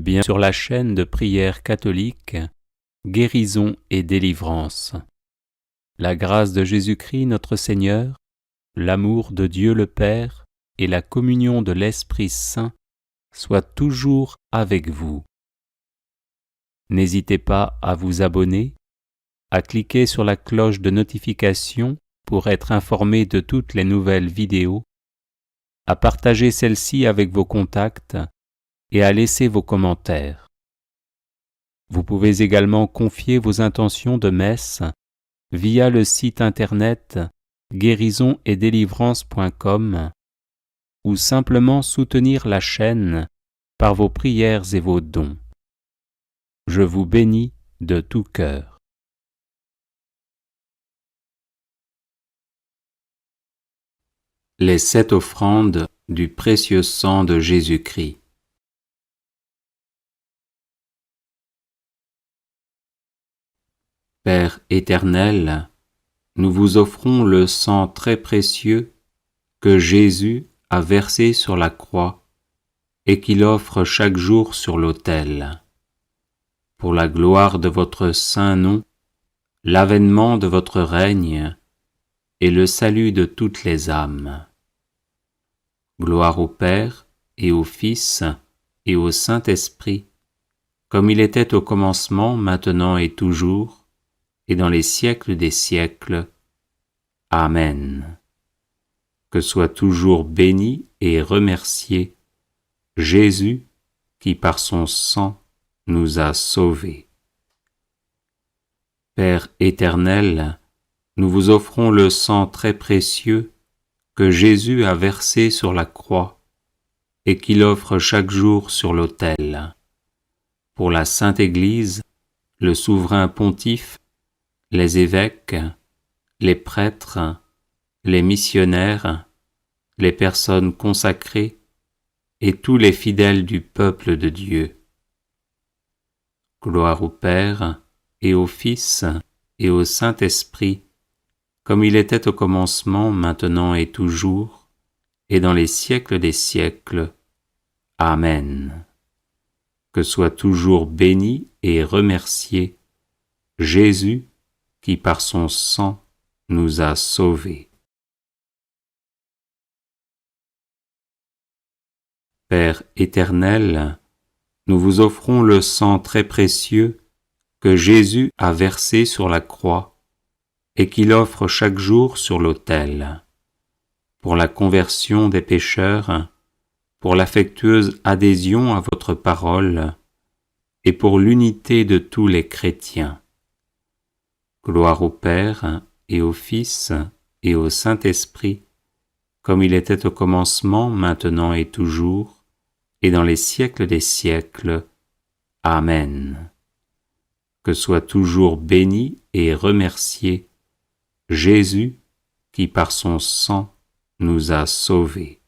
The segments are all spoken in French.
bien sur la chaîne de prière catholique, Guérison et délivrance. La grâce de Jésus-Christ notre Seigneur, l'amour de Dieu le Père et la communion de l'Esprit Saint soient toujours avec vous. N'hésitez pas à vous abonner, à cliquer sur la cloche de notification pour être informé de toutes les nouvelles vidéos, à partager celle-ci avec vos contacts et à laisser vos commentaires. Vous pouvez également confier vos intentions de messe via le site internet guérisonetdélivrance.com ou simplement soutenir la chaîne par vos prières et vos dons. Je vous bénis de tout cœur. Les 7 offrandes du précieux sang de Jésus-Christ. Père éternel, nous vous offrons le sang très précieux que Jésus a versé sur la croix et qu'il offre chaque jour sur l'autel. Pour la gloire de votre saint nom, l'avènement de votre règne et le salut de toutes les âmes. Gloire au Père et au Fils et au Saint-Esprit, comme il était au commencement, maintenant et toujours, et dans les siècles des siècles. Amen. Que soit toujours béni et remercié Jésus qui par son sang nous a sauvés. Père éternel, nous vous offrons le sang très précieux que Jésus a versé sur la croix et qu'il offre chaque jour sur l'autel. Pour la Sainte Église, le souverain pontife, les évêques, les prêtres, les missionnaires, les personnes consacrées et tous les fidèles du peuple de Dieu. Gloire au Père et au Fils et au Saint-Esprit, comme il était au commencement, maintenant et toujours, et dans les siècles des siècles. Amen. Que soit toujours béni et remercié Jésus qui par son sang nous a sauvés. Père éternel, nous vous offrons le sang très précieux que Jésus a versé sur la croix et qu'il offre chaque jour sur l'autel. Pour la conversion des pécheurs, pour l'affectueuse adhésion à votre parole et pour l'unité de tous les chrétiens. Gloire au Père et au Fils et au Saint-Esprit, comme il était au commencement, maintenant et toujours, et dans les siècles des siècles. Amen. Que soit toujours béni et remercié Jésus qui par son sang nous a sauvés.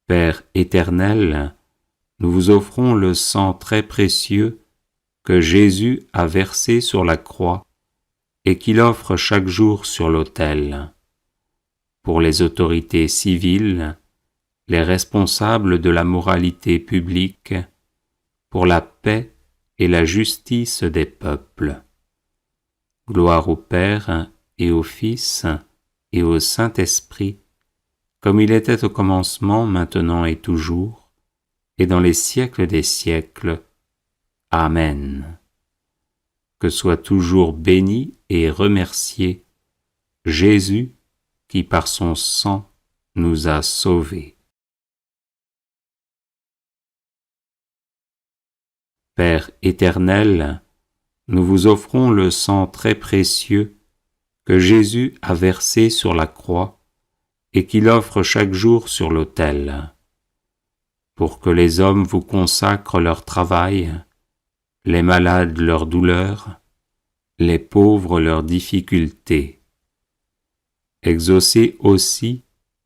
Père éternel, nous vous offrons le sang très précieux que Jésus a versé sur la croix et qu'il offre chaque jour sur l'autel. Pour les autorités civiles, les responsables de la moralité publique, pour la paix et la justice des peuples. Gloire au Père et au Fils et au Saint-Esprit, comme il était au commencement, maintenant et toujours, et dans les siècles des siècles. Amen. Que soit toujours béni et remercié Jésus qui par son sang nous a sauvés. Père éternel, nous vous offrons le sang très précieux que Jésus a versé sur la croix et qu'il offre chaque jour sur l'autel. Pour que les hommes vous consacrent leur travail, les malades leurs douleurs, les pauvres leurs difficultés. Exaucez aussi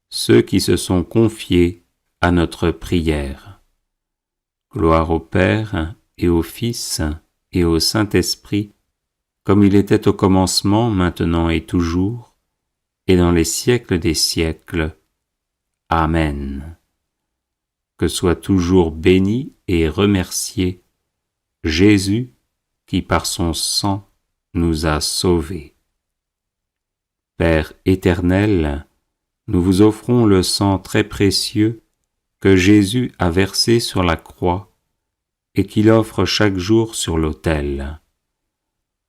ceux qui se sont confiés à notre prière. Gloire au Père et au Fils et au Saint-Esprit, comme il était au commencement, maintenant et toujours, et dans les siècles des siècles. Amen. que soit toujours béni et remercié Jésus qui par son sang nous a sauvés. Père éternel, nous vous offrons le sang très précieux que Jésus a versé sur la croix et qu'il offre chaque jour sur l'autel.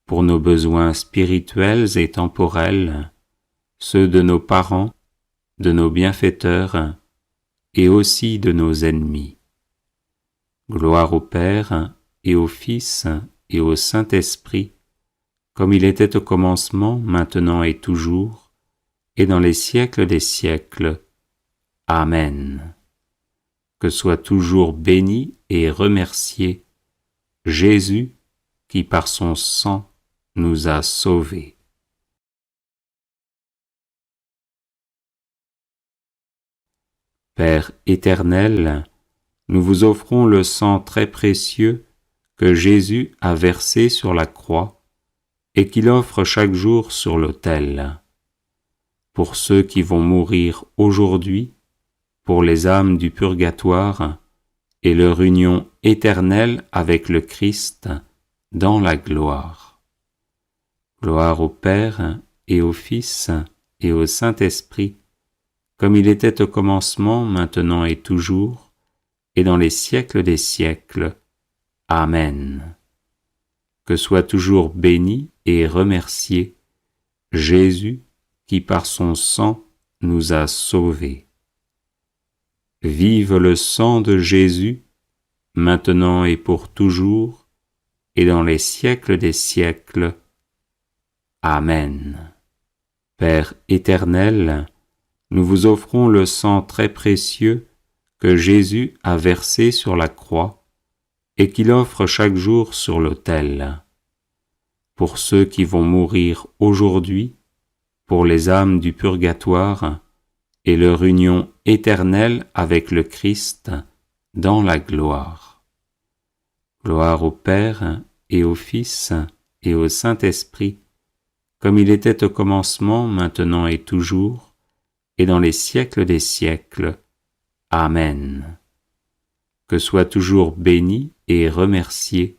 Pour nos besoins spirituels et temporels, ceux de nos parents, de nos bienfaiteurs et aussi de nos ennemis. Gloire au Père et au Fils et au Saint-Esprit, comme il était au commencement, maintenant et toujours, et dans les siècles des siècles. Amen. Que soit toujours béni et remercié Jésus qui par son sang nous a sauvés. Père éternel, nous vous offrons le sang très précieux que Jésus a versé sur la croix et qu'il offre chaque jour sur l'autel. Pour ceux qui vont mourir aujourd'hui, pour les âmes du purgatoire et leur union éternelle avec le Christ dans la gloire. Gloire au Père et au Fils et au Saint-Esprit, comme il était au commencement, maintenant et toujours, et dans les siècles des siècles. Amen. Que soit toujours béni et remercié Jésus qui par son sang nous a sauvés. Vive le sang de Jésus, maintenant et pour toujours, et dans les siècles des siècles. Amen. Père éternel, nous vous offrons le sang très précieux que Jésus a versé sur la croix et qu'il offre chaque jour sur l'autel. Pour ceux qui vont mourir aujourd'hui, pour les âmes du purgatoire et leur union éternelle avec le Christ dans la gloire. Gloire au Père et au Fils et au Saint-Esprit, comme il était au commencement, maintenant et toujours, et dans les siècles des siècles. Amen. Que soit toujours béni et remercié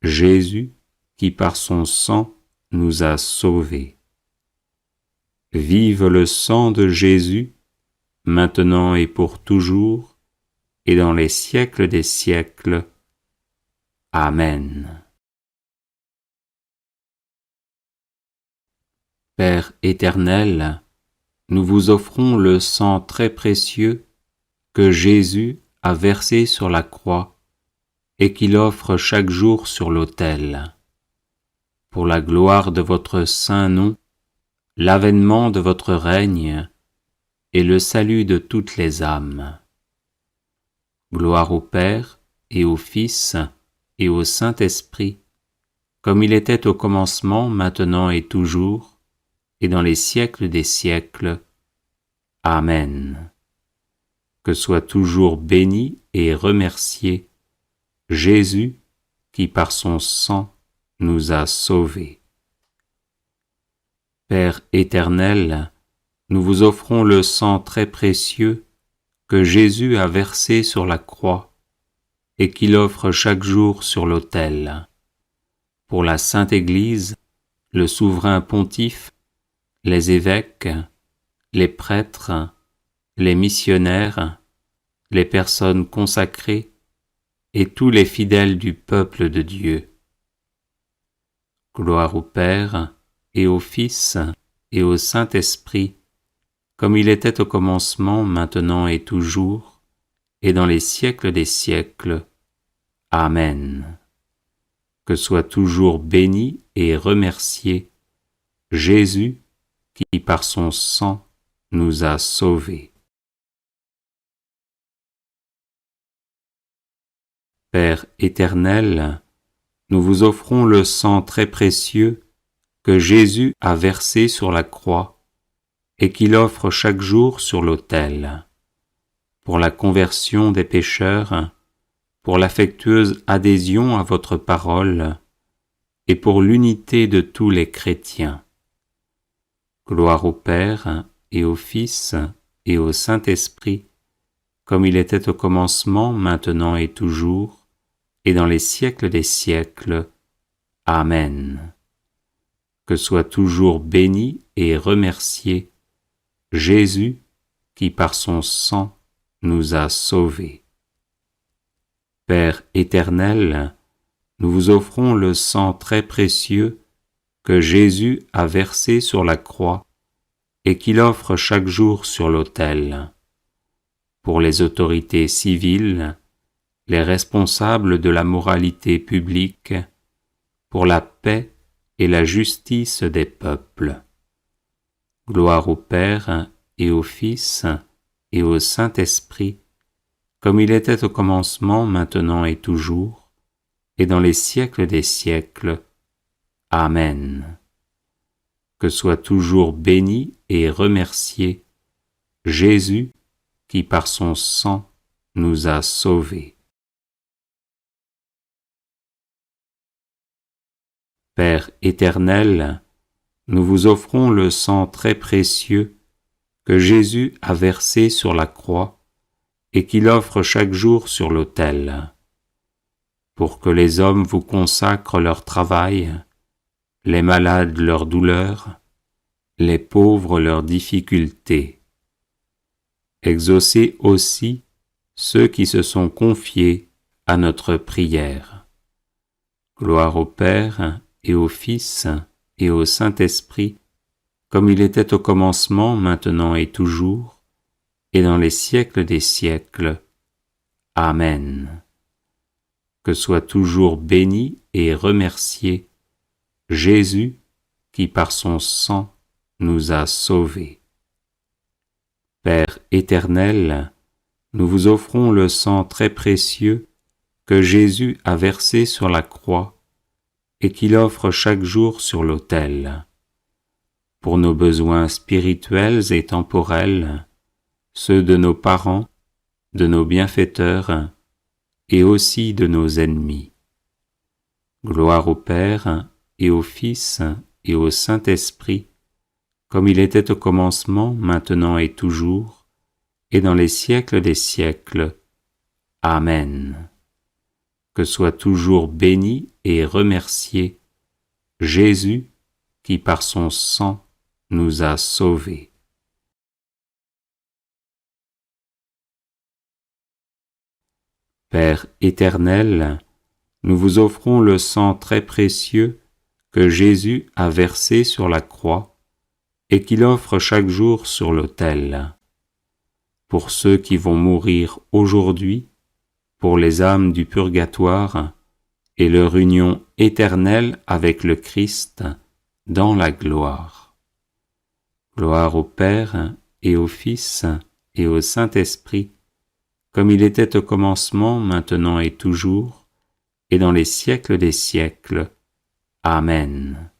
Jésus qui par son sang nous a sauvés. Vive le sang de Jésus, maintenant et pour toujours, et dans les siècles des siècles. Amen. Père éternel, nous vous offrons le sang très précieux que Jésus a versé sur la croix et qu'il offre chaque jour sur l'autel. Pour la gloire de votre saint nom, l'avènement de votre règne et le salut de toutes les âmes. Gloire au Père et au Fils et au Saint-Esprit, comme il était au commencement, maintenant et toujours, et dans les siècles des siècles. Amen. Que soit toujours béni et remercié Jésus qui par son sang nous a sauvés. Père éternel, nous vous offrons le sang très précieux que Jésus a versé sur la croix et qu'il offre chaque jour sur l'autel. Pour la Sainte Église, le souverain pontife, les évêques, les prêtres, les missionnaires, les personnes consacrées et tous les fidèles du peuple de Dieu. Gloire au Père et au Fils et au Saint-Esprit, comme il était au commencement, maintenant et toujours, et dans les siècles des siècles. Amen. Que soit toujours béni et remercié Jésus qui par son sang nous a sauvés. Père éternel, nous vous offrons le sang très précieux que Jésus a versé sur la croix et qu'il offre chaque jour sur l'autel. Pour la conversion des pécheurs, pour l'affectueuse adhésion à votre parole et pour l'unité de tous les chrétiens. Gloire au Père et au Fils et au Saint-Esprit, comme il était au commencement, maintenant et toujours, et dans les siècles des siècles. Amen. Que soit toujours béni et remercié Jésus qui par son sang nous a sauvés. Père éternel, nous vous offrons le sang très précieux que Jésus a versé sur la croix et qu'il offre chaque jour sur l'autel. Pour les autorités civiles, les responsables de la moralité publique, pour la paix et la justice des peuples. Gloire au Père et au Fils et au Saint-Esprit, comme il était au commencement, maintenant et toujours, et dans les siècles des siècles. Amen. Que soit toujours béni et remercié Jésus qui par son sang nous a sauvés. Père éternel, nous vous offrons le sang très précieux que Jésus a versé sur la croix et qu'il offre chaque jour sur l'autel, pour que les hommes vous consacrent leur travail, les malades leur douleur, les pauvres leurs difficultés. Exaucez aussi ceux qui se sont confiés à notre prière. Gloire au Père et au Fils et au Saint-Esprit, comme il était au commencement, maintenant et toujours, et dans les siècles des siècles. Amen. Que soit toujours béni et remercié Jésus qui par son sang nous a sauvés. Père éternel, nous vous offrons le sang très précieux que Jésus a versé sur la croix et qu'il offre chaque jour sur l'autel. Pour nos besoins spirituels et temporels, ceux de nos parents, de nos bienfaiteurs et aussi de nos ennemis. Gloire au Père et au Fils et au Saint-Esprit, comme il était au commencement, maintenant et toujours, et dans les siècles des siècles. Amen. Que soit toujours béni et remercié Jésus qui par son sang nous a sauvés. Père éternel, nous vous offrons le sang très précieux que Jésus a versé sur la croix et qu'il offre chaque jour sur l'autel. Pour ceux qui vont mourir aujourd'hui, pour les âmes du purgatoire et leur union éternelle avec le Christ dans la gloire. Gloire au Père et au Fils et au Saint-Esprit, comme il était au commencement, maintenant et toujours, et dans les siècles des siècles. Amen.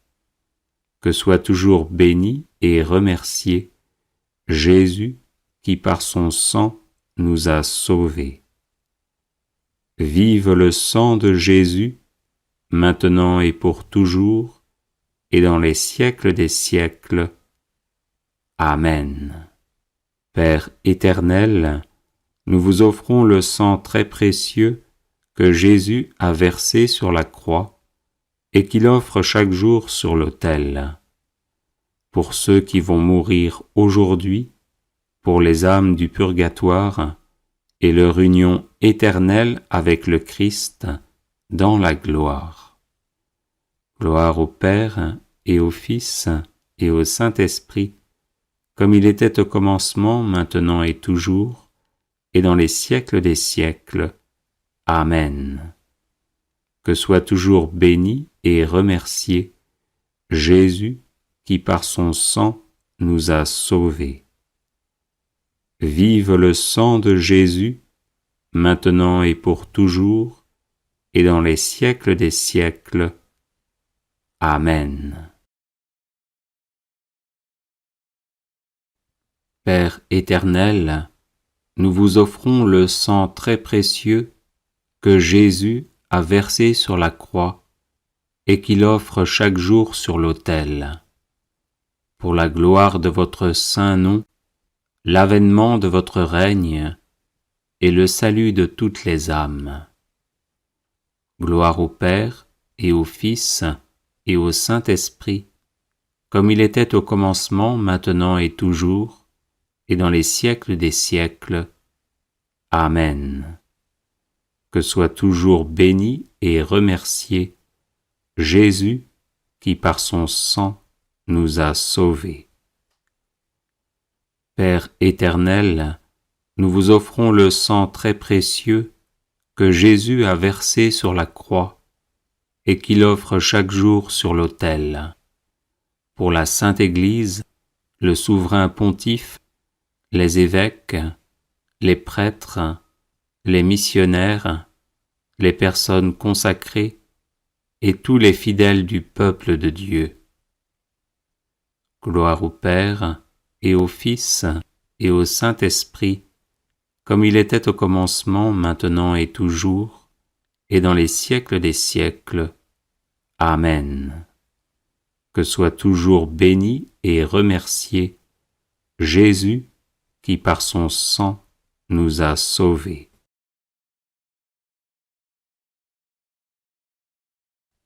Que soit toujours béni et remercié Jésus qui par son sang nous a sauvés. Vive le sang de Jésus, maintenant et pour toujours, et dans les siècles des siècles. Amen. Père éternel, nous vous offrons le sang très précieux que Jésus a versé sur la croix et qu'il offre chaque jour sur l'autel. Pour ceux qui vont mourir aujourd'hui, pour les âmes du purgatoire et leur union éternelle avec le Christ dans la gloire. Gloire au Père et au Fils et au Saint-Esprit, comme il était au commencement, maintenant et toujours, et dans les siècles des siècles. Amen. Que soit toujours béni et remercié Jésus qui par son sang nous a sauvés. Vive le sang de Jésus, maintenant et pour toujours, et dans les siècles des siècles. Amen. Père éternel, nous vous offrons le sang très précieux que Jésus a versé sur la croix et qu'il offre chaque jour sur l'autel. Pour la gloire de votre saint nom, l'avènement de votre règne et le salut de toutes les âmes. Gloire au Père, et au Fils, et au Saint-Esprit, comme il était au commencement, maintenant et toujours, et dans les siècles des siècles. Amen. Que soit toujours béni et remercié Jésus, qui par son sang nous a sauvés. Père éternel, nous vous offrons le sang très précieux que Jésus a versé sur la croix et qu'il offre chaque jour sur l'autel. Pour la Sainte Église, le souverain pontife, les évêques, les prêtres, les missionnaires, les personnes consacrées et tous les fidèles du peuple de Dieu. Gloire au Père, et au Fils, et au Saint-Esprit, comme il était au commencement, maintenant et toujours, et dans les siècles des siècles. Amen. Que soit toujours béni et remercié Jésus, qui par son sang nous a sauvés.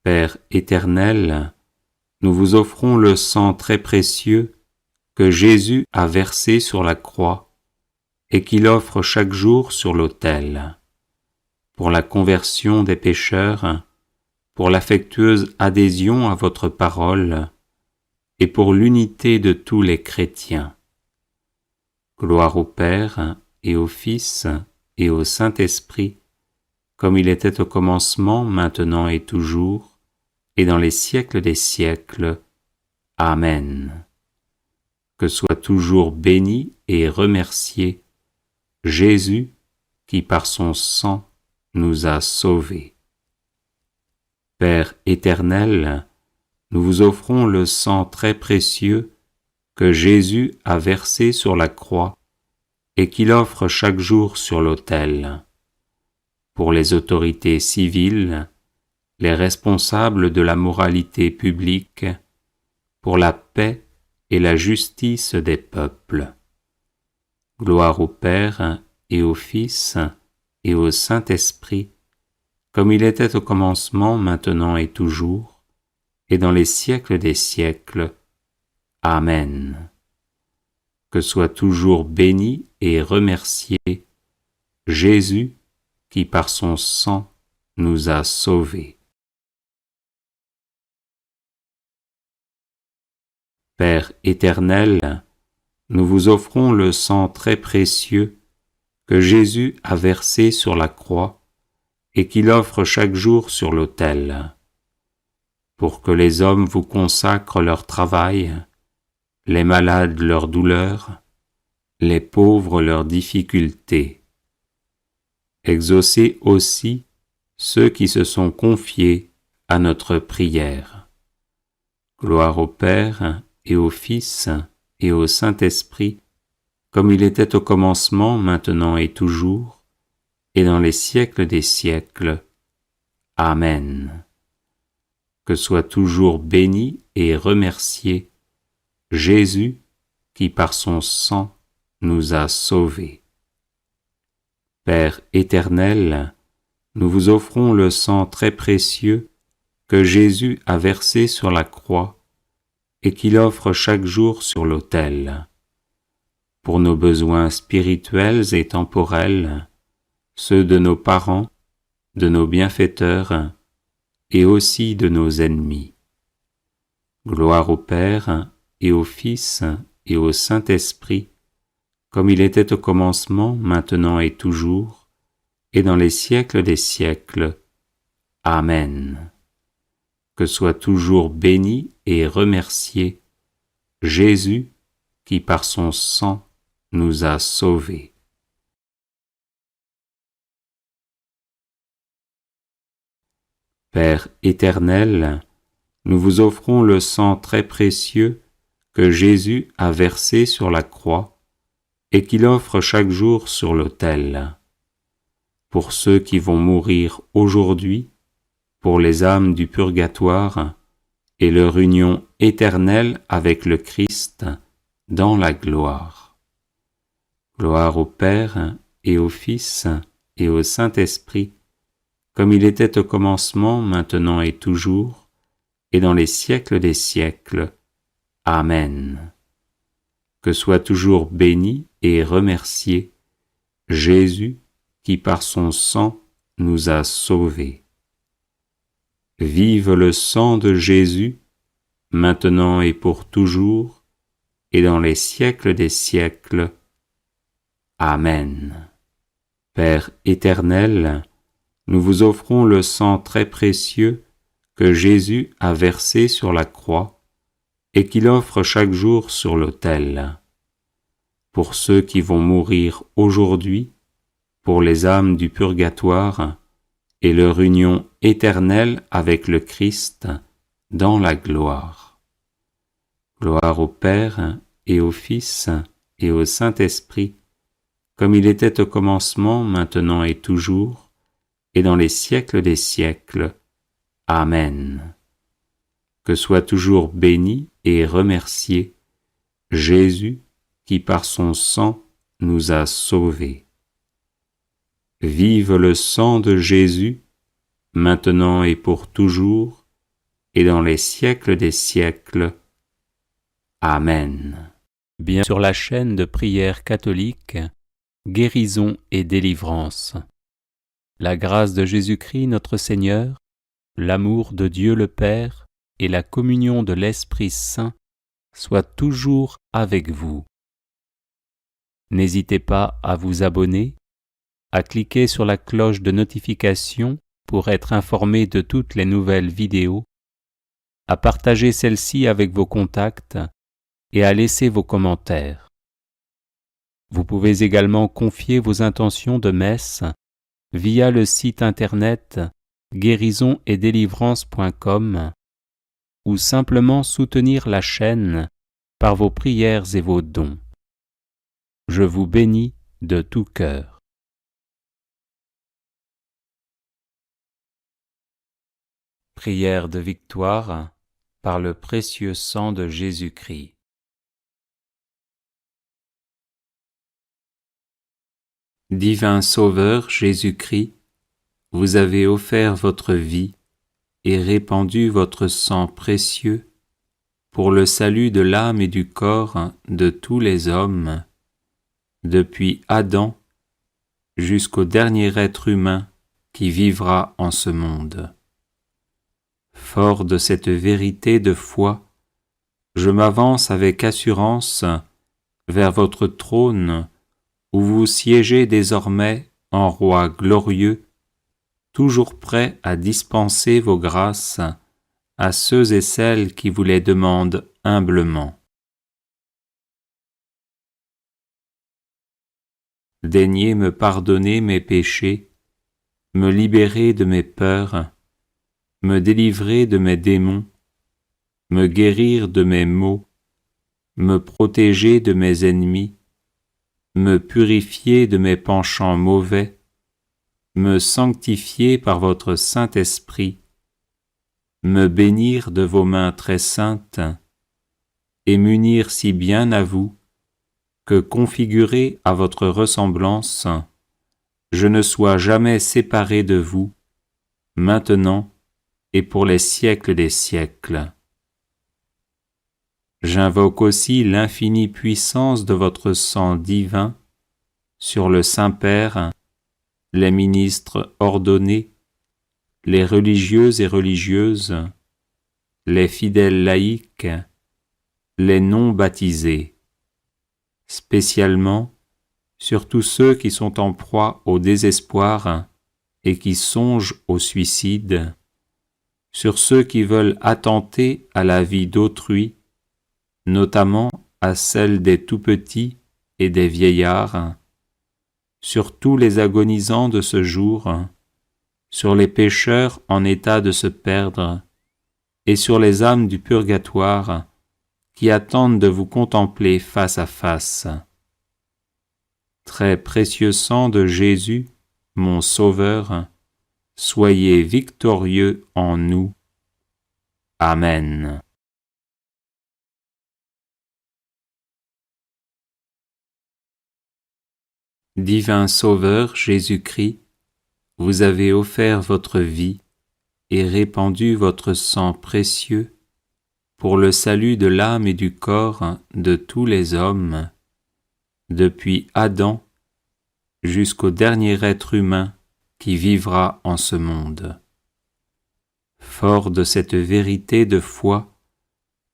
Père éternel, nous vous offrons le sang très précieux que Jésus a versé sur la croix et qu'il offre chaque jour sur l'autel, pour la conversion des pécheurs, pour l'affectueuse adhésion à votre parole et pour l'unité de tous les chrétiens. Gloire au Père, et au Fils, et au Saint-Esprit, comme il était au commencement, maintenant et toujours, et dans les siècles des siècles. Amen. Que soit toujours béni et remercié Jésus, qui par son sang nous a sauvés. Père éternel, nous vous offrons le sang très précieux que Jésus a versé sur la croix et qu'il offre chaque jour sur l'autel. Pour les autorités civiles, les responsables de la moralité publique, pour la paix et la justice des peuples. Gloire au Père, et au Fils, et au Saint-Esprit, comme il était au commencement, maintenant et toujours, et dans les siècles des siècles. Amen. Que soit toujours béni et remercié Jésus, qui par son sang nous a sauvés. Père éternel, nous vous offrons le sang très précieux que Jésus a versé sur la croix et qu'il offre chaque jour sur l'autel, pour que les hommes vous consacrent leur travail, les malades leurs douleurs, les pauvres leurs difficultés. Exaucez aussi ceux qui se sont confiés à notre prière. Gloire au Père, et au Fils, et au Saint-Esprit, comme il était au commencement, maintenant et toujours, et dans les siècles des siècles. Amen. Que soit toujours béni et remercié Jésus, qui par son sang nous a sauvés. Père éternel, nous vous offrons le sang très précieux que Jésus a versé sur la croix et qu'il offre chaque jour sur l'autel, pour nos besoins spirituels et temporels, ceux de nos parents, de nos bienfaiteurs et aussi de nos ennemis. Gloire au Père, et au Fils, et au Saint-Esprit, comme il était au commencement, maintenant et toujours, et dans les siècles des siècles. Amen. Que soit toujours béni et remercié Jésus, qui par son sang nous a sauvés. Père éternel, nous vous offrons le sang très précieux que Jésus a versé sur la croix et qu'il offre chaque jour sur l'autel. Pour ceux qui vont mourir aujourd'hui, pour les âmes du purgatoire et leur union éternelle avec le Christ dans la gloire. Gloire au Père, et au Fils, et au Saint-Esprit, comme il était au commencement, maintenant et toujours, et dans les siècles des siècles. Amen. Que soit toujours béni et remercié Jésus qui par son sang nous a sauvés. Vive le sang de Jésus, maintenant et pour toujours, et dans les siècles des siècles. Amen. Père éternel, nous vous offrons le sang très précieux que Jésus a versé sur la croix et qu'il offre chaque jour sur l'autel. Pour ceux qui vont mourir aujourd'hui, pour les âmes du purgatoire et leur union éternelle avec le Christ dans la gloire. Gloire au Père et au Fils et au Saint-Esprit, comme il était au commencement, maintenant et toujours, et dans les siècles des siècles. Amen. Que soit toujours béni et remercié Jésus qui par son sang nous a sauvés. Vive le sang de Jésus, maintenant et pour toujours, et dans les siècles des siècles. Amen. Bien sur la chaîne de prière catholique, guérison et délivrance. La grâce de Jésus-Christ notre Seigneur, l'amour de Dieu le Père et la communion de l'Esprit Saint soient toujours avec vous. N'hésitez pas à vous abonner, à cliquer sur la cloche de notification pour être informé de toutes les nouvelles vidéos, à partager celle-ci avec vos contacts et à laisser vos commentaires. Vous pouvez également confier vos intentions de messe via le site internet guérisonetdélivrance.com ou simplement soutenir la chaîne par vos prières et vos dons. Je vous bénis de tout cœur. Prière de victoire par le précieux sang de Jésus-Christ. Divin Sauveur Jésus-Christ, vous avez offert votre vie et répandu votre sang précieux pour le salut de l'âme et du corps de tous les hommes, depuis Adam jusqu'au dernier être humain qui vivra en ce monde. Fort de cette vérité de foi, je m'avance avec assurance vers votre trône où vous siégez désormais en roi glorieux, toujours prêt à dispenser vos grâces à ceux et celles qui vous les demandent humblement. Daignez me pardonner mes péchés, me libérer de mes peurs, me délivrer de mes démons, me guérir de mes maux, me protéger de mes ennemis, me purifier de mes penchants mauvais, me sanctifier par votre Saint-Esprit, me bénir de vos mains très saintes, et m'unir si bien à vous, que configuré à votre ressemblance, je ne sois jamais séparé de vous, maintenant et pour les siècles des siècles. J'invoque aussi l'infinie puissance de votre sang divin sur le Saint-Père, les ministres ordonnés, les religieux et religieuses, les fidèles laïcs, les non-baptisés, spécialement sur tous ceux qui sont en proie au désespoir et qui songent au suicide, sur ceux qui veulent attenter à la vie d'autrui, notamment à celle des tout-petits et des vieillards, sur tous les agonisants de ce jour, sur les pécheurs en état de se perdre, et sur les âmes du purgatoire qui attendent de vous contempler face à face. Très précieux sang de Jésus, mon Sauveur, soyez victorieux en nous. Amen. Divin Sauveur Jésus-Christ, vous avez offert votre vie et répandu votre sang précieux pour le salut de l'âme et du corps de tous les hommes, depuis Adam jusqu'au dernier être humain qui vivra en ce monde. Fort de cette vérité de foi,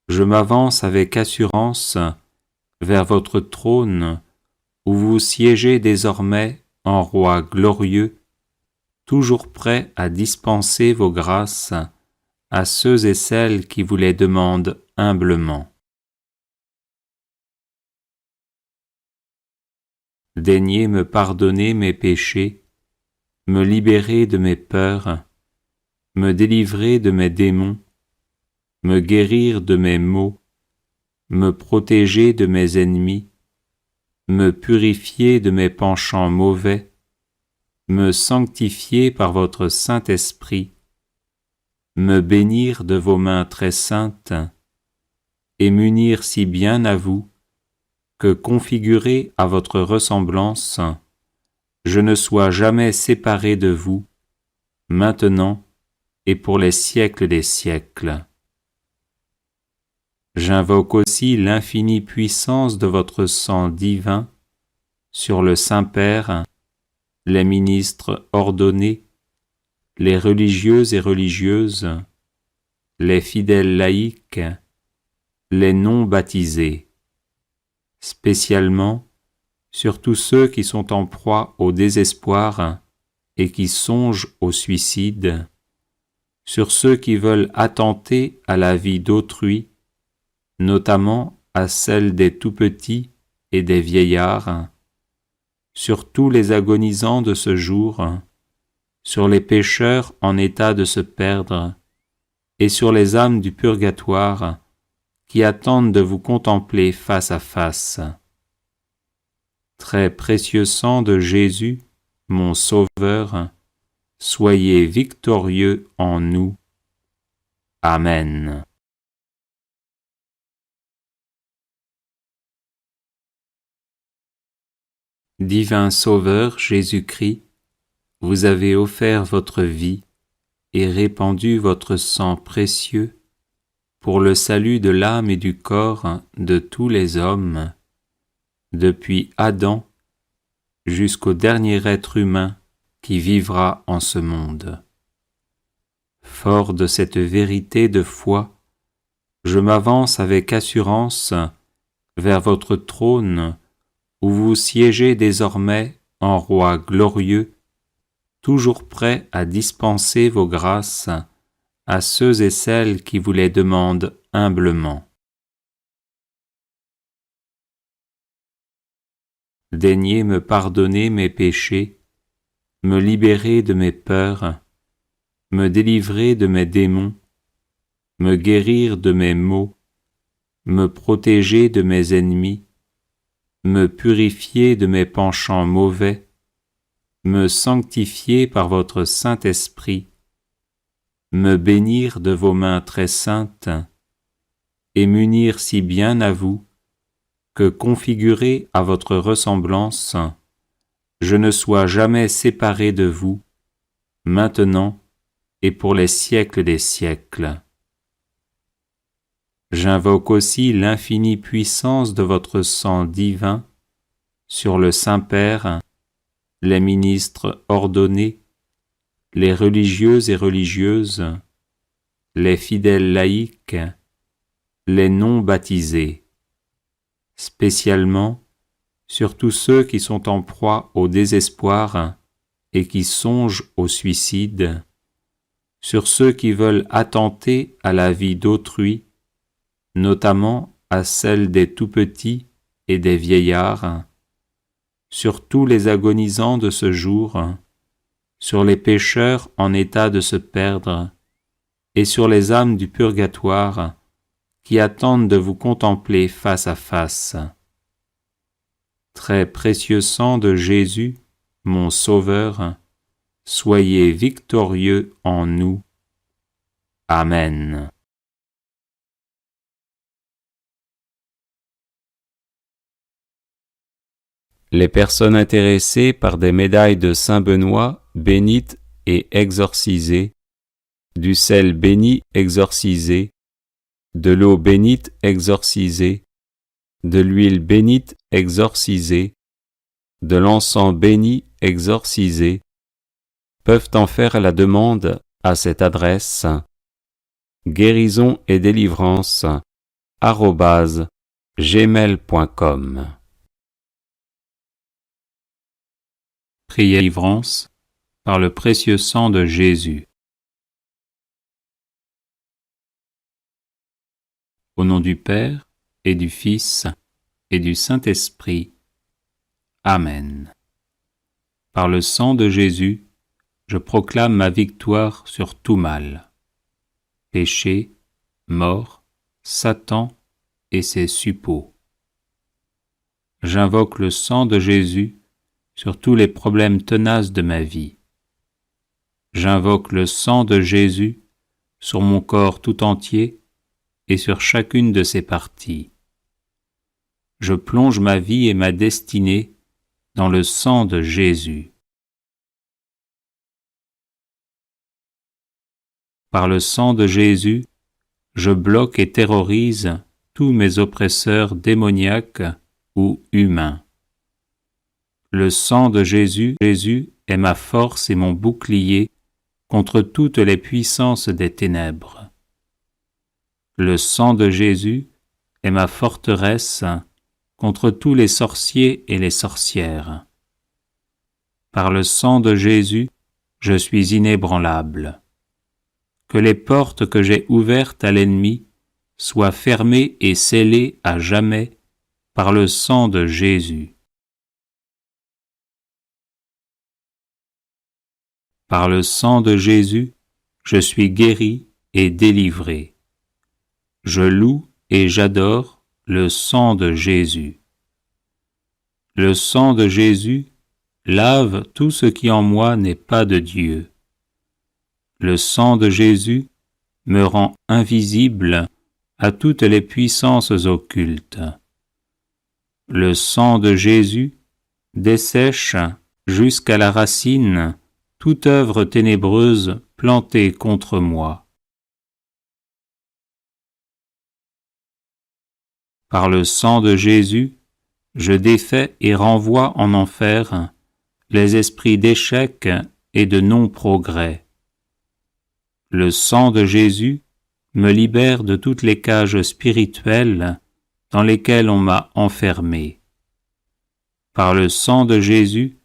je m'avance avec assurance vers votre trône où vous siégez désormais en roi glorieux, toujours prêt à dispenser vos grâces à ceux et celles qui vous les demandent humblement. Daignez me pardonner mes péchés, me libérer de mes peurs, me délivrer de mes démons, me guérir de mes maux, me protéger de mes ennemis, me purifier de mes penchants mauvais, me sanctifier par votre Saint-Esprit, me bénir de vos mains très saintes, et m'unir si bien à vous, que configuré à votre ressemblance, je ne sois jamais séparé de vous, maintenant et pour les siècles des siècles. J'invoque aussi l'infinie puissance de votre sang divin sur le Saint-Père, les ministres ordonnés, les religieux et religieuses, les fidèles laïcs, les non-baptisés, spécialement sur tous ceux qui sont en proie au désespoir et qui songent au suicide, sur ceux qui veulent attenter à la vie d'autrui, notamment à celle des tout-petits et des vieillards, sur tous les agonisants de ce jour, sur les pécheurs en état de se perdre, et sur les âmes du purgatoire qui attendent de vous contempler face à face. Très précieux sang de Jésus, mon Sauveur, soyez victorieux en nous. Amen. Divin Sauveur Jésus-Christ, vous avez offert votre vie et répandu votre sang précieux pour le salut de l'âme et du corps de tous les hommes, depuis Adam jusqu'au dernier être humain qui vivra en ce monde. Fort de cette vérité de foi, je m'avance avec assurance vers votre trône où vous siégez désormais en roi glorieux, toujours prêt à dispenser vos grâces à ceux et celles qui vous les demandent humblement. Daignez me pardonner mes péchés, me libérer de mes peurs, me délivrer de mes démons, me guérir de mes maux, me protéger de mes ennemis, me purifier de mes penchants mauvais, me sanctifier par votre Saint-Esprit, me bénir de vos mains très saintes, et m'unir si bien à vous, que configuré à votre ressemblance, je ne sois jamais séparé de vous, maintenant et pour les siècles des siècles. J'invoque aussi l'infinie puissance de votre sang divin sur le Saint-Père, les ministres ordonnés, les religieux et religieuses, les fidèles laïcs, les non-baptisés, spécialement sur tous ceux qui sont en proie au désespoir et qui songent au suicide, sur ceux qui veulent attenter à la vie d'autrui, notamment à celle des tout-petits et des vieillards, sur tous les agonisants de ce jour, sur les pécheurs en état de se perdre, et sur les âmes du purgatoire qui attendent de vous contempler face à face. Très précieux sang de Jésus, mon Sauveur, soyez victorieux en nous. Amen. Les personnes intéressées par des médailles de Saint Benoît bénites et exorcisées, du sel béni exorcisé, de l'eau bénite exorcisée, de l'huile bénite exorcisée, de l'encens béni exorcisé, peuvent en faire la demande à cette adresse guérison et délivrance @gmail.com. Priez délivrance par le précieux sang de Jésus. Au nom du Père et du Fils et du Saint-Esprit. Amen. Par le sang de Jésus, je proclame ma victoire sur tout mal. Péché, mort, Satan et ses suppôts. J'invoque le sang de Jésus sur tous les problèmes tenaces de ma vie. J'invoque le sang de Jésus sur mon corps tout entier et sur chacune de ses parties. Je plonge ma vie et ma destinée dans le sang de Jésus. Par le sang de Jésus, je bloque et terrorise tous mes oppresseurs démoniaques ou humains. Le sang de Jésus est ma force et mon bouclier contre toutes les puissances des ténèbres. Le sang de Jésus est ma forteresse contre tous les sorciers et les sorcières. Par le sang de Jésus, je suis inébranlable. Que les portes que j'ai ouvertes à l'ennemi soient fermées et scellées à jamais par le sang de Jésus. Par le sang de Jésus, je suis guéri et délivré. Je loue et j'adore le sang de Jésus. Le sang de Jésus lave tout ce qui en moi n'est pas de Dieu. Le sang de Jésus me rend invisible à toutes les puissances occultes. Le sang de Jésus dessèche jusqu'à la racine toute œuvre ténébreuse plantée contre moi. Par le sang de Jésus, je défais et renvoie en enfer les esprits d'échec et de non-progrès. Le sang de Jésus me libère de toutes les cages spirituelles dans lesquelles on m'a enfermé. Par le sang de Jésus,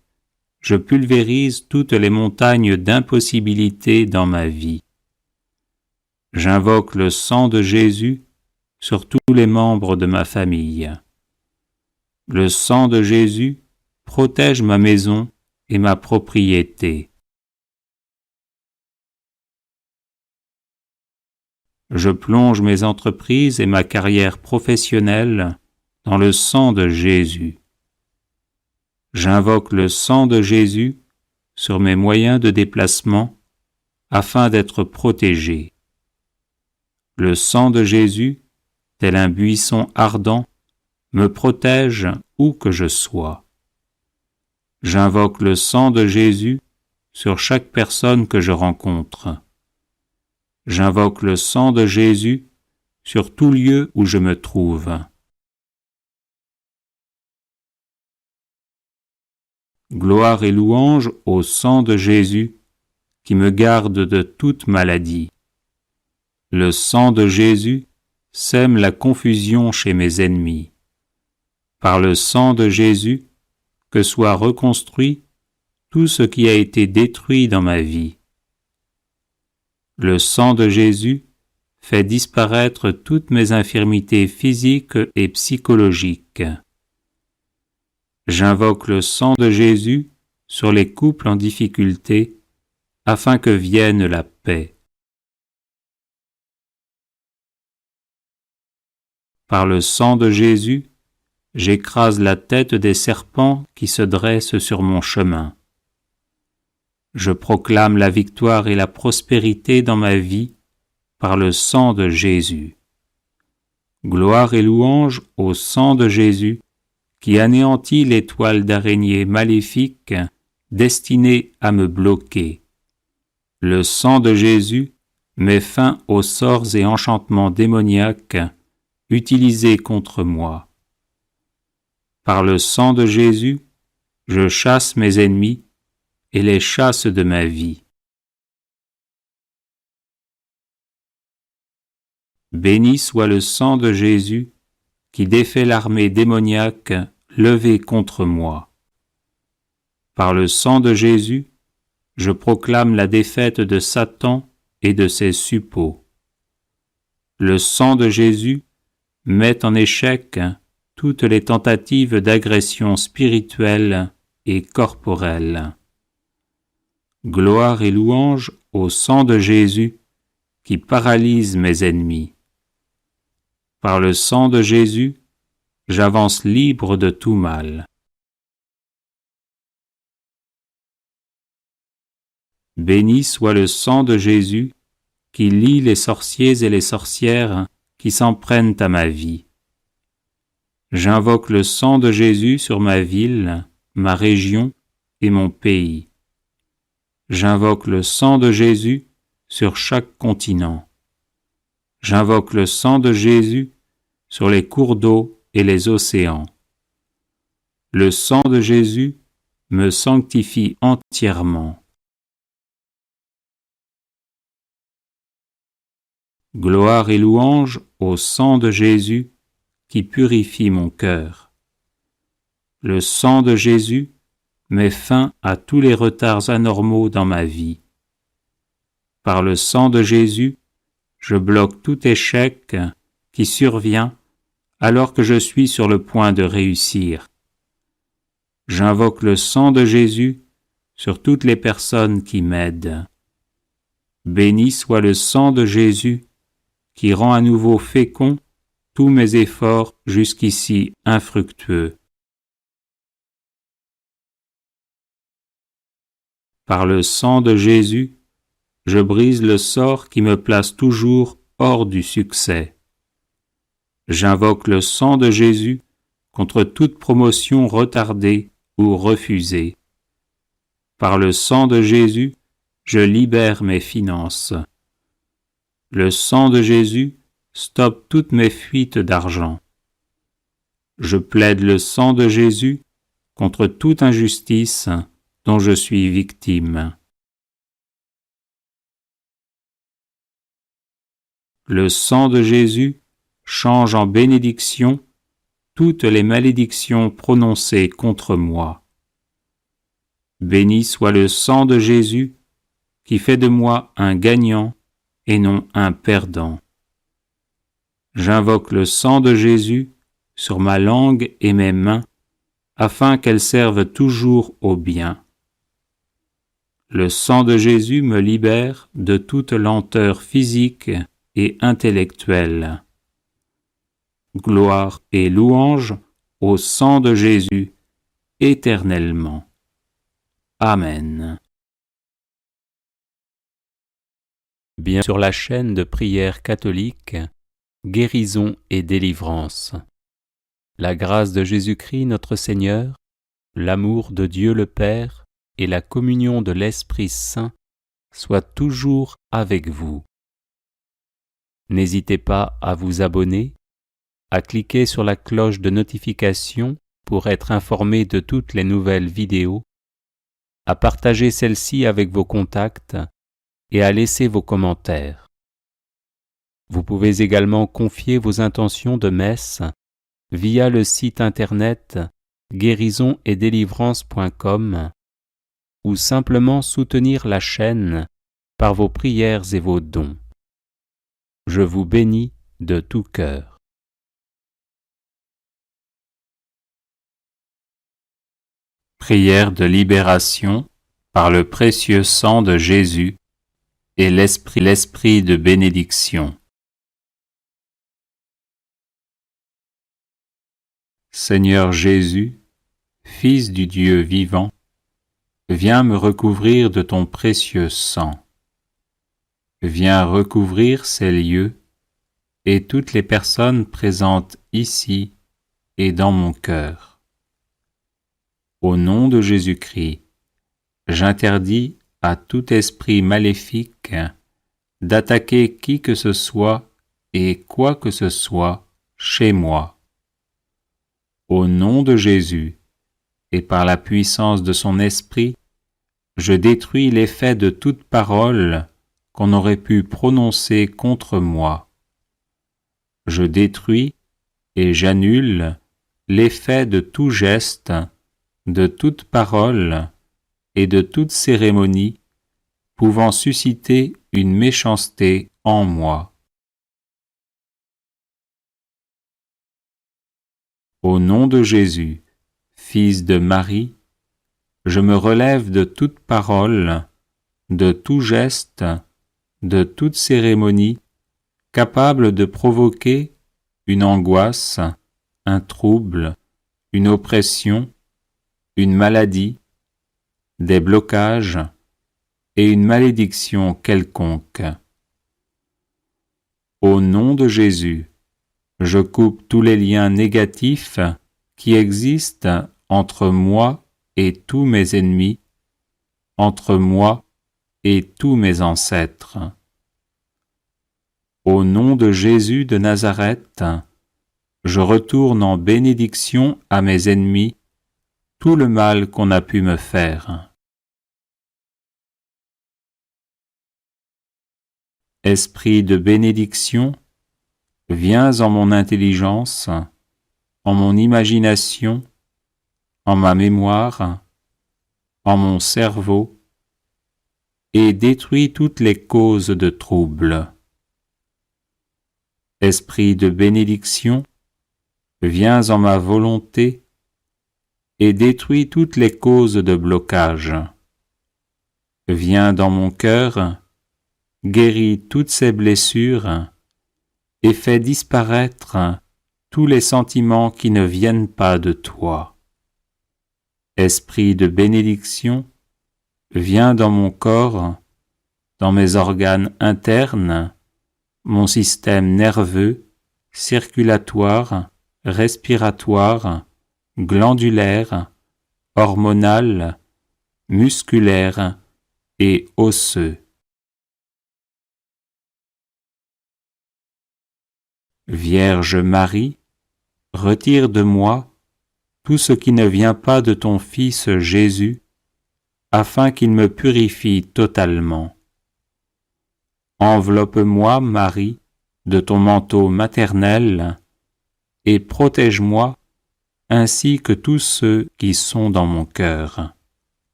je pulvérise toutes les montagnes d'impossibilités dans ma vie. J'invoque le sang de Jésus sur tous les membres de ma famille. Le sang de Jésus protège ma maison et ma propriété. Je plonge mes entreprises et ma carrière professionnelle dans le sang de Jésus. J'invoque le sang de Jésus sur mes moyens de déplacement afin d'être protégé. Le sang de Jésus, tel un buisson ardent, me protège où que je sois. J'invoque le sang de Jésus sur chaque personne que je rencontre. J'invoque le sang de Jésus sur tout lieu où je me trouve. Gloire et louange au sang de Jésus qui me garde de toute maladie. Le sang de Jésus sème la confusion chez mes ennemis. Par le sang de Jésus, que soit reconstruit tout ce qui a été détruit dans ma vie. Le sang de Jésus fait disparaître toutes mes infirmités physiques et psychologiques. J'invoque le sang de Jésus sur les couples en difficulté afin que vienne la paix. Par le sang de Jésus, j'écrase la tête des serpents qui se dressent sur mon chemin. Je proclame la victoire et la prospérité dans ma vie par le sang de Jésus. Gloire et louange au sang de Jésus qui anéantit les toiles d'araignée maléfiques destinées à me bloquer. Le sang de Jésus met fin aux sorts et enchantements démoniaques utilisés contre moi. Par le sang de Jésus, je chasse mes ennemis et les chasse de ma vie. Béni soit le sang de Jésus qui défait l'armée démoniaque levée contre moi. Par le sang de Jésus, je proclame la défaite de Satan et de ses suppôts. Le sang de Jésus met en échec toutes les tentatives d'agression spirituelle et corporelle. Gloire et louange au sang de Jésus qui paralyse mes ennemis. Par le sang de Jésus, j'avance libre de tout mal. Béni soit le sang de Jésus qui lie les sorciers et les sorcières qui s'en prennent à ma vie. J'invoque le sang de Jésus sur ma ville, ma région et mon pays. J'invoque le sang de Jésus sur chaque continent. J'invoque le sang de Jésus sur les cours d'eau et les océans. Le sang de Jésus me sanctifie entièrement. Gloire et louange au sang de Jésus qui purifie mon cœur. Le sang de Jésus met fin à tous les retards anormaux dans ma vie. Par le sang de Jésus, je bloque tout échec qui survient alors que je suis sur le point de réussir. J'invoque le sang de Jésus sur toutes les personnes qui m'aident. Béni soit le sang de Jésus qui rend à nouveau fécond tous mes efforts jusqu'ici infructueux. Par le sang de Jésus, je brise le sort qui me place toujours hors du succès. J'invoque le sang de Jésus contre toute promotion retardée ou refusée. Par le sang de Jésus, je libère mes finances. Le sang de Jésus stoppe toutes mes fuites d'argent. Je plaide le sang de Jésus contre toute injustice dont je suis victime. Le sang de Jésus change en bénédiction toutes les malédictions prononcées contre moi. Béni soit le sang de Jésus qui fait de moi un gagnant et non un perdant. J'invoque le sang de Jésus sur ma langue et mes mains afin qu'elles servent toujours au bien. Le sang de Jésus me libère de toute lenteur physique et intellectuelle. Gloire et louange au sang de Jésus éternellement. Amen. Bien sur la chaîne de prière catholique, guérison et délivrance. La grâce de Jésus-Christ notre Seigneur, l'amour de Dieu le Père et la communion de l'Esprit Saint soient toujours avec vous. N'hésitez pas à vous abonner, à cliquer sur la cloche de notification pour être informé de toutes les nouvelles vidéos, à partager celle-ci avec vos contacts et à laisser vos commentaires. Vous pouvez également confier vos intentions de messe via le site internet guérisonetdélivrance.com ou simplement soutenir la chaîne par vos prières et vos dons. Je vous bénis de tout cœur. Prière de libération par le précieux sang de Jésus et l'esprit de bénédiction. Seigneur Jésus, Fils du Dieu vivant, viens me recouvrir de ton précieux sang. Viens recouvrir ces lieux et toutes les personnes présentes ici et dans mon cœur. Au nom de Jésus-Christ, j'interdis à tout esprit maléfique d'attaquer qui que ce soit et quoi que ce soit chez moi. Au nom de Jésus, et par la puissance de son esprit, je détruis l'effet de toute parole qu'on aurait pu prononcer contre moi. Je détruis et j'annule l'effet de tout geste, de toute parole et de toute cérémonie pouvant susciter une méchanceté en moi. Au nom de Jésus, Fils de Marie, je me relève de toute parole, de tout geste, de toute cérémonie capable de provoquer une angoisse, un trouble, une oppression, une maladie, des blocages et une malédiction quelconque. Au nom de Jésus, je coupe tous les liens négatifs qui existent entre moi et tous mes ennemis, entre moi et tous mes ancêtres. Au nom de Jésus de Nazareth, je retourne en bénédiction à mes ennemis tout le mal qu'on a pu me faire. Esprit de bénédiction, viens en mon intelligence, en mon imagination, en ma mémoire, en mon cerveau, et détruis toutes les causes de trouble. Esprit de bénédiction, viens en ma volonté et détruis toutes les causes de blocage. Viens dans mon cœur, guéris toutes ces blessures et fais disparaître tous les sentiments qui ne viennent pas de toi. Esprit de bénédiction, viens dans mon corps, dans mes organes internes, mon système nerveux, circulatoire, respiratoire, glandulaire, hormonal, musculaire et osseux. Vierge Marie, retire de moi tout ce qui ne vient pas de ton Fils Jésus, afin qu'il me purifie totalement. Enveloppe-moi, Marie, de ton manteau maternel, et protège-moi ainsi que tous ceux qui sont dans mon cœur.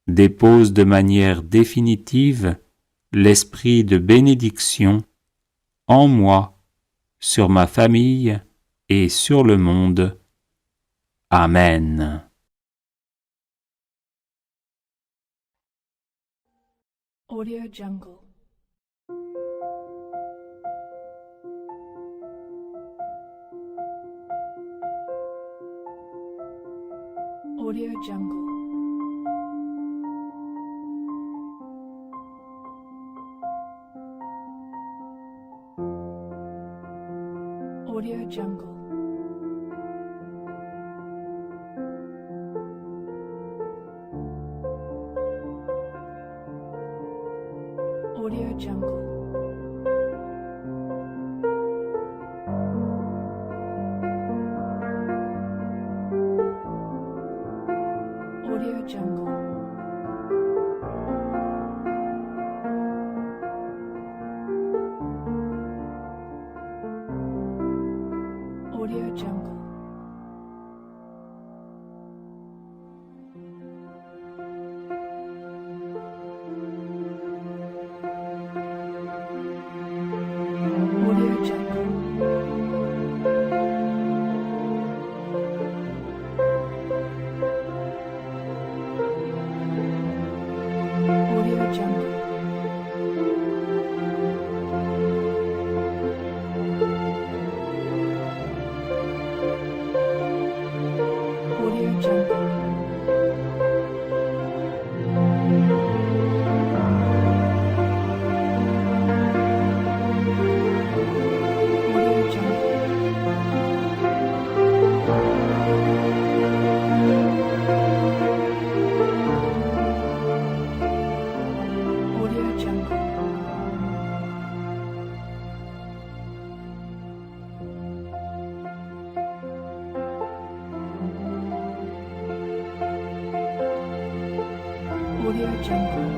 Dépose de manière définitive l'esprit de bénédiction en moi, sur ma famille et sur le monde. Amen. Audio Jungle. Audio Jungle. Audio Jungle. Audio Jungle. Audio Jungle. Audio Jungle. Jungle.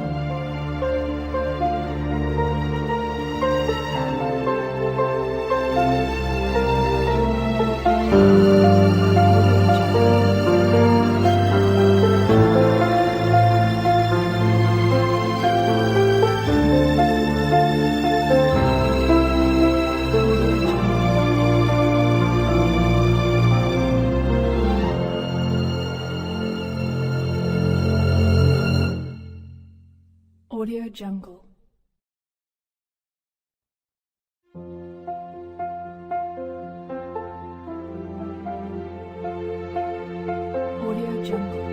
Audio Jungle. Audio Jungle.